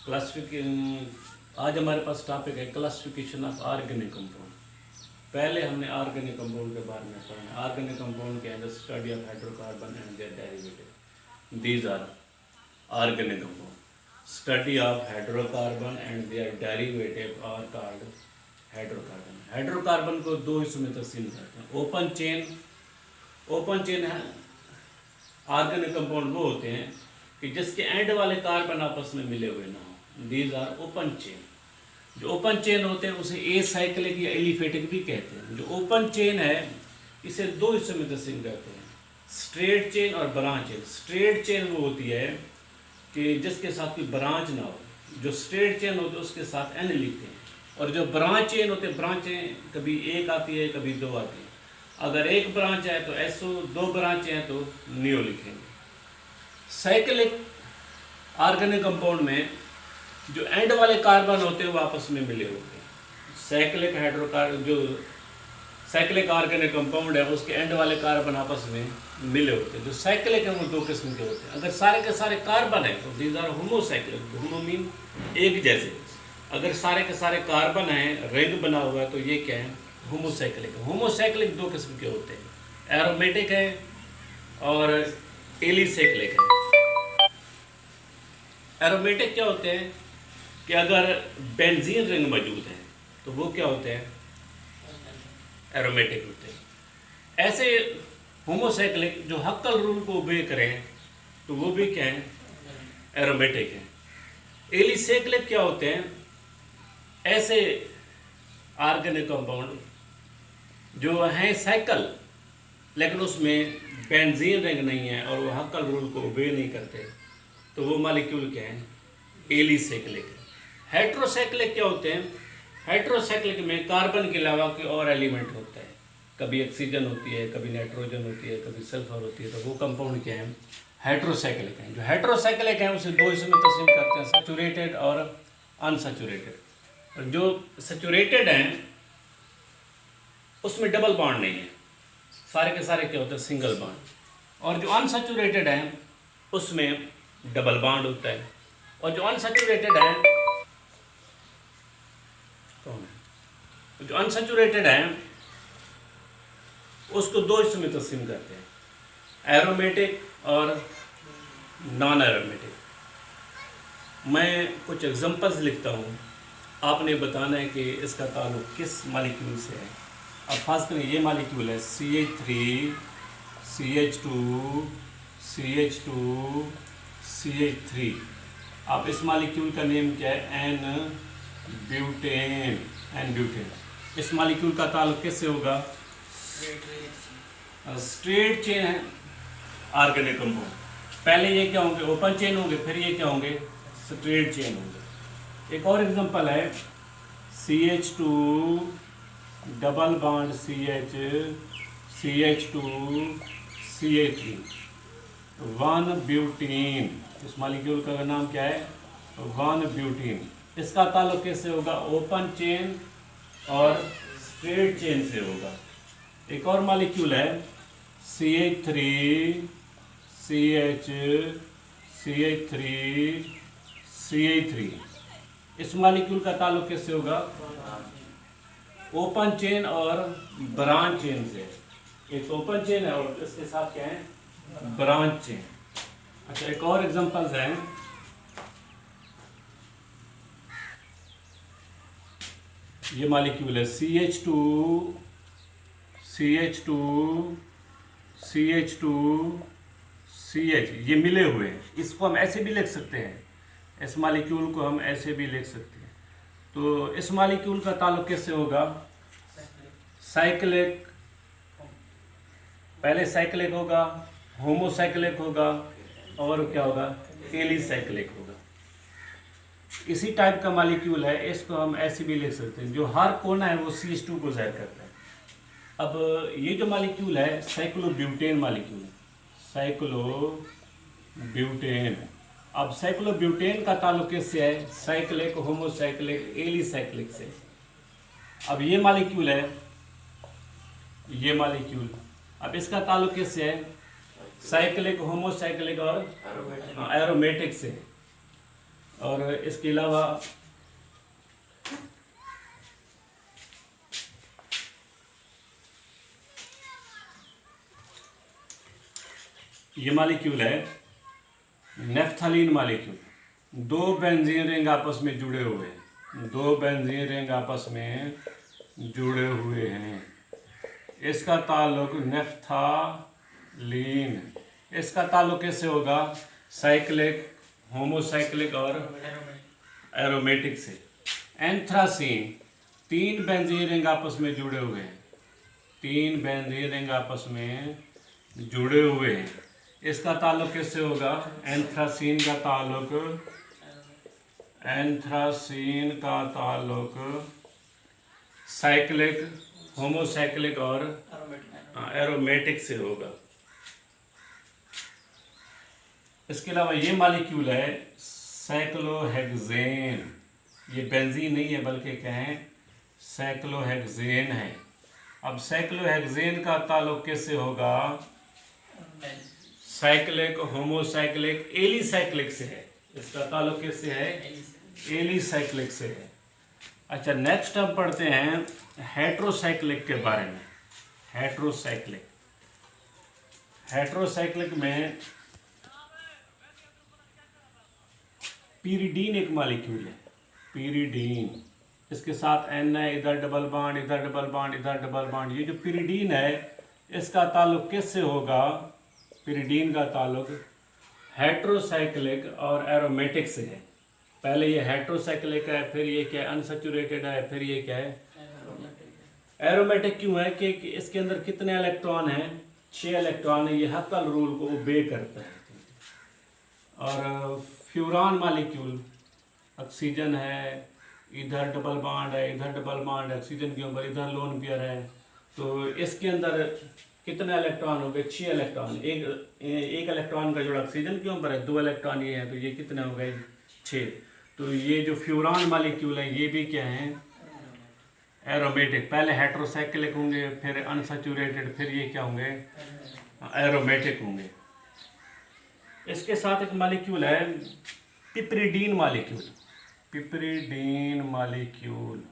Classification. आज हमारे पास topic है क्लासिफिकेशन ऑफ ऑर्गेनिक कंपाउंड। पहले हमने ऑर्गेनिक कंपाउंड के बारे में पढ़ा है। ऑर्गेनिक कंपाउंड के अंदर study of hydrocarbon and their derivative, these are organic compound. Study of hydrocarbon and their derivative are called hydrocarbon. Hydrocarbon को दो हिस्सों में तकसीम करते हैं। ओपन चेन है ऑर्गेनिक कंपाउंड वो होते हैं कि जिसके एंड वाले कार्बन आपस में मिले हुए ना हो, दीज आर ओपन चेन। जो ओपन चेन होते हैं उसे ए साइक्लिक या एलिफेटिक भी कहते हैं। जो ओपन चेन है इसे दो हिस्सों में तकसीम करते हैं, स्ट्रेट चेन और ब्रांच चेन। स्ट्रेट चेन वो होती है कि जिसके साथ कोई ब्रांच ना हो। जो स्ट्रेट चेन होते हैं उसके साथ एन लिखते हैं, और जो ब्रांच चेन होते हैं, ब्रांचें कभी एक आती है कभी दो आती है। अगर एक ब्रांच है तो एसओ, दो ब्रांचें हैं तो नियो लिखेंगे। साइक्लिक ऑर्गेनिक कंपाउंड में जो एंड वाले कार्बन होते हैं वो आपस में मिले होते हैं। साइक्लिक हाइड्रोकार्बन जो साइक्लिक ऑर्गेनिक कंपाउंड है उसके एंड वाले कार्बन आपस में मिले होते हैं। जो साइक्लिक है वो दो किस्म के होते हैं। अगर सारे के सारे कार्बन है तो these are homocyclic. Homo mean एक जैसे। अगर सारे के सारे कार्बन हैं, रिंग बना हुआ है, तो ये क्या है? होमोसाइक्लिक। होमोसाइक्लिक दो किस्म के होते हैं, एरोमेटिक है और एलिसाइक्लिक है। एरोमेटिक क्या होते हैं कि अगर बेंजीन रिंग मौजूद है तो वो क्या होते हैं? एरोमेटिक होते हैं। ऐसे होमोसाइक्लिक जो हक्कल रूल को ओबे करें तो वो भी क्या है? एरोमेटिक है। एलिसाइक्लिक क्या होते हैं? ऐसे ऑर्गेनिक कंपाउंड जो हैं साइकिल लेकिन उसमें बेंजीन रिंग नहीं है और वो हक्कल रूल को ओबे नहीं करते, तो वो मॉलिक्यूल क्या है? एलिसाइक्लिक। हेट्रोसाइक्लिक क्या होते हैं? हेट्रोसाइक्लिक में कार्बन के अलावा कोई और एलिमेंट होता है। कभी ऑक्सीजन होती है, कभी नाइट्रोजन होती है, कभी सल्फर होती है, तो वो कंपाउंड क्या है? हेट्रोसाइक्लिक है। जो हेट्रोसाइक्लिक है उसे दो हिस्सों में तकसीम करते हैं, सैचुरेटेड और अनसैचुरेटेड। जो सैचुरेटेड हैं उसमें डबल बॉन्ड नहीं है, सारे के सारे क्या होते हैं? Single bond. और जो अनसैचुरेटेड हैं उसमें डबल बॉन्ड होता है। और जो अनसैचुरेटेड है कौन है? जो अनसैचुरेटेड है उसको दो हिस्सों में तकसीम करते हैं, एरोमेटिक और नॉन एरोमेटिक। मैं कुछ एग्जांपल्स लिखता हूँ, आपने बताना है कि इसका ताल्लुक किस मॉलिक्यूल से है। अब खास करें ये मॉलिक्यूल है CH3 CH2 CH2 CH3। अब इस मॉलिक्यूल का नेम क्या है? N butane. इस मॉलिक्यूल का ताल्लुक किससे होगा? स्ट्रेट चेन है ऑर्गेनिक कंपाउंड। पहले ये क्या होंगे? ओपन चेन होंगे, फिर ये क्या होंगे? स्ट्रेट चेन होंगे। एक और एग्जांपल है CH2 double bond CH CH2 CH3 one butene. इस मॉलिक्यूल का नाम क्या है? One butene. इसका ताल्लुक किससे होगा? ओपन चेन और स्ट्रेट चेन से होगा। एक और मॉलिक्यूल है CH3 CH CH3 CH3। इस मॉलिक्यूल का ताल्लुक किससे होगा? ओपन चेन और ब्रांच चेन से। एक ओपन चेन है और इसके साथ क्या है? Branch chain. अच्छा, एक और एग्जांपल्स हैं। ये मॉलिक्यूल है CH2 CH2 CH2 CH। ये मिले हुए हैं, इसको हम ऐसे भी लिख सकते हैं, इस मॉलिक्यूल को हम ऐसे भी लिख सकते हैं। तो इस मॉलिक्यूल का ताल्लुक किससे होगा? साइक्लिक। पहले साइक्लिक होगा, होमोसाइक्लिक होगा और क्या होगा? एलिसाइक्लिक होगा। इसी टाइप का मॉलिक्यूल है, इसको हम ऐसे भी लिख सकते हैं। जो हर कोना है वो CH2 को जाहिर करता है। अब ये जो मॉलिक्यूल है साइक्लोब्यूटेन मॉलिक्यूल है, साइक्लोब्यूटेन। अब साइक्लोब्यूटेन का ताल्लुक किससे है? साइक्लिक, होमोसाइक्लिक, एलिसाइक्लिक से। अब ये मॉलिक्यूल है, ये मॉलिक्यूल, अब इसका ताल्लुक किससे है? साइक्लिक, होमोसाइक्लिक और एरोमेटिक से। और इसके अलावा ये मालिक्यूल है नेफ्थलीन मालिक्यूल। दो बेंजीन रिंग आपस में जुड़े हुए हैं, दो बेंजीन रिंग आपस में जुड़े हुए हैं। इसका ताल्लुक नेफ्थलीन, इसका ताल्लुक कैसे होगा? साइक्लिक, होमोसाइक्लिक और एरोमेटिक से। एंथ्रासीन, तीन बेंजीन रिंग आपस में जुड़े हुए हैं, तीन बेंजीन रिंग आपस में जुड़े हुए हैं। इसका ताल्लुक किससे होगा? एंथ्रासीन का ताल्लुक, एंथ्रासीन का ताल्लुक साइक्लिक, होमोसाइक्लिक और एरोमेटिक से होगा। इसके अलावा ये मॉलिक्यूल है साइक्लोहेक्सेन। ये बेंजीन नहीं है बल्कि क्या है? साइक्लोहेक्सेन है। अब साइक्लोहेक्सेन का ताल्लुक किससे होगा? साइक्लिक, होमोसाइक्लिक, एलिसाइक्लिक से है। इसका ताल्लुक किससे है? एलिसाइक्लिक से है। अच्छा, नेक्स्ट हम पढ़ते हैं हेट्रोसाइक्लिक के बारे में। हेट्रोसाइक्लिक, हेट्रोसाइक्लिक में पीरिडीन एक मॉलिक्यूल है, पीरिडीन। इसके साथ एन है, इधर डबल बॉन्ड, इधर डबल बॉन्ड, इधर डबल बॉन्ड। ये जो पीरिडीन है इसका ताल्लुक किससे होगा? पीरिडीन का ताल्लुक हेट्रोसाइक्लिक और एरोमेटिक से है। पहले ये हेट्रोसाइक्लिक है, फिर ये क्या है? अनसैचुरेटेड है, फिर ये क्या है? एरोमेटिक क्यों है? कि इसके अंदर कितने इलेक्ट्रॉन हैं? 6 इलेक्ट्रॉन है। ये हक्कल रूल को ओबे करता है। और फ्यूरान मॉलिक्यूल, ऑक्सीजन है, इधर डबल बॉन्ड है, इधर डबल बॉन्ड है ऑक्सीजन के ऊपर, इधर लोन पेयर है। तो इसके अंदर कितने इलेक्ट्रॉन हो गए? 6 इलेक्ट्रॉन। एक इलेक्ट्रॉन का जोड़ा ऑक्सीजन के ऊपर है, 2 इलेक्ट्रॉन ये है, तो ये कितने हो गए? 6। तो ये जो फ्यूरान मॉलिक्यूल है ये भी क्या है? एरोमेटिक। पहले हेट्रोसाइक्लिक होंगे, फिर अनसैचुरेटेड, फिर ये क्या होंगे? एरोमेटिक होंगे। इसके साथ एक मॉलिक्यूल है पिपरिडीन मॉलिक्यूल, पिपरिडीन मॉलिक्यूल।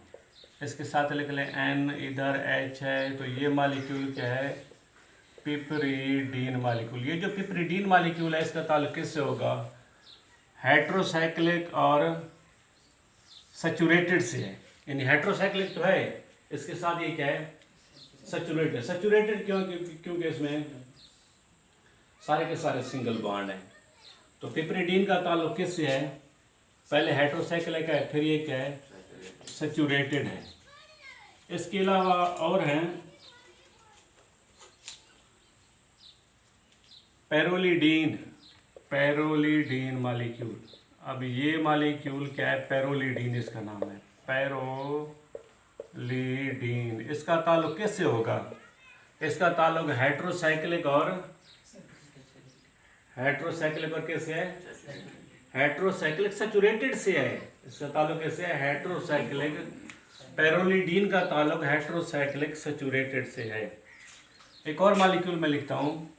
इसके साथ लिख लें एन, इधर एच है, तो ये मॉलिक्यूल क्या है? पिपरिडीन मॉलिक्यूल। ये जो पिपरिडीन मॉलिक्यूल है इसका ताल्लुक किससे होगा? हेट्रोसाइक्लिक और सैचुरेटेड से है। यानी हेट्रोसाइक्लिक तो है, इसके साथ ये क्या है? सैचुरेटेड। सैचुरेटेड क्यों? क्योंकि इसमें सारे के सारे सिंगल बॉन्ड हैं। तो पिपरिडीन का ताल्लुक किससे है? पहले हेट्रोसाइक्लिक है, फिर ये क्या है? सैचुरेटेड है। इसके अलावा और हैं पैरोलिडीन, पैरोलिडीन मॉलिक्यूल। अब ये मॉलिक्यूल क्या है? पैरोलिडीन इसका नाम है, पैरोलिडीन। इसका ताल्लुक किससे होगा? इसका ताल्लुक हेट्रोसाइक्लिक और कैसे है? हेट्रोसाइक्लिक सैचुरेटेड से है। इसका ताल्लुक कैसे है? हेट्रोसाइक्लिक। पैरोलिडीन का ताल्लुक हेट्रोसाइक्लिक सैचुरेटेड से है। एक और मॉलिक्यूल मैं लिखता हूँ,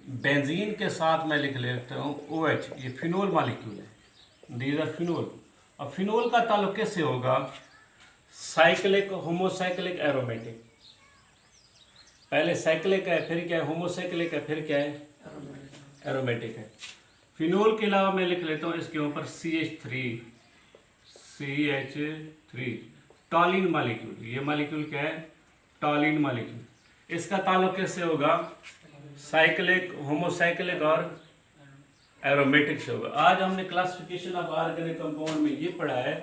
बेंजीन के साथ मैं लिख लेता हूँ OH। ये फिनोल मॉलिक्यूल है, दीज आर फिनोल। अब फिनोल का ताल्लुक कैसे होगा? Cyclic, homocyclic, aromatic. पहले साइक्लिक है, फिर क्या है? होमोसाइक्लिक है, फिर क्या है? एरोमेटिक है। फिनोल के अलावा मैं लिख लेता हूँ इसके ऊपर CH3, टॉलिन मॉलिक्यूल। ये मॉलिक्यूल क्या है? टॉलिन मॉलिक्यूल। इसका ताल्लुक कैसे होगा? साइक्लिक, होमोसाइक्लिक और एरोमेटिक से होगा। आज हमने क्लासिफिकेशन ऑफ ऑर्गेनिक कंपाउंड में ये पढ़ा है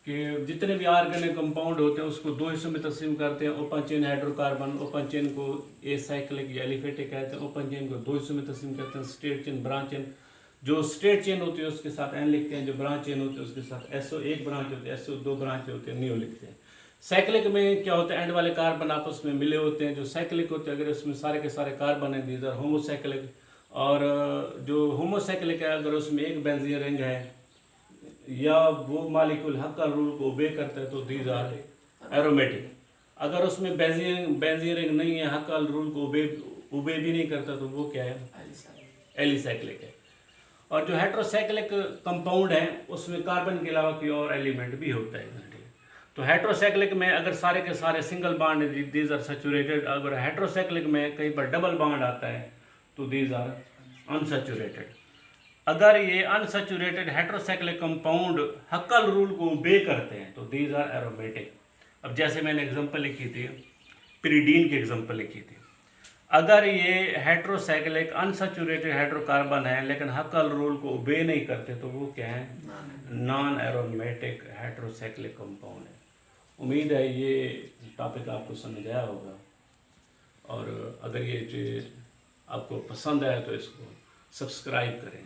कि जितने भी ऑर्गेनिक कंपाउंड होते हैं उसको 2 हिस्सों में तकसीम करते हैं। Open chain hydrocarbon, open chain को एसाइक्लिक या एलिफेटिक कहते हैं। ओपन चेन को 2 हिस्सों में तकसीम करते हैं, स्ट्रेट चेन, ब्रांच चेन। जो स्ट्रेट चेन होती है उसके साथ एन लिखते हैं, जो ब्रांच चेन होती है उसके साथ SO 1 ब्रांच होती है, SO 2 ब्रांच होते हैं, नियो लिखते हैं। साइक्लिक में क्या होता है? एंड वाले कार्बन आपस में मिले होते हैं। जो साइक्लिक होते हैं अगर उसमें सारे के सारे कार्बन है, दीज आर होमोसाइक्लिक। और जो होमोसाइक्लिक है अगर उसमें एक बेंजीन रिंग है या वो मॉलिक्यूल हक्का रूल को ओबे करता है तो दीज आर एरोमेटिक। अगर उसमें बेंजीन रिंग नहीं है, हक्का रूल को ओबे भी नहीं करता तो वो क्या है? एलिसाइक्लिक है। और जो हेट्रोसाइक्लिक कंपाउंड है उसमें कार्बन के अलावा कोई और एलिमेंट भी होता है। तो हेट्रोसाइक्लिक में अगर सारे के सारे single bond these are saturated, अगर हेट्रोसाइक्लिक में कहीं पर डबल बॉन्ड आता है तो दीज आर अनसैचुरेटेड। अगर ये unsaturated heterocyclic compound Huckel rule को ओबे करते हैं तो दीज आर एरोमेटिक। अब जैसे मैंने एग्जांपल लिखी थी, पिरिडीन की एग्जांपल लिखी थी, अगर ये हेट्रोसाइक्लिक अनसैचुरेटेड हाइड्रोकार्बन है लेकिन हक्कल रूल को ओबे नहीं करते तो वो क्या है, नॉन एरोमेटिक हेट्रोसाइक्लिक कंपाउंड है। उम्मीद है ये टॉपिक आपको समझ आया होगा, और अगर ये चीज़ आपको पसंद आए तो इसको सब्सक्राइब करें।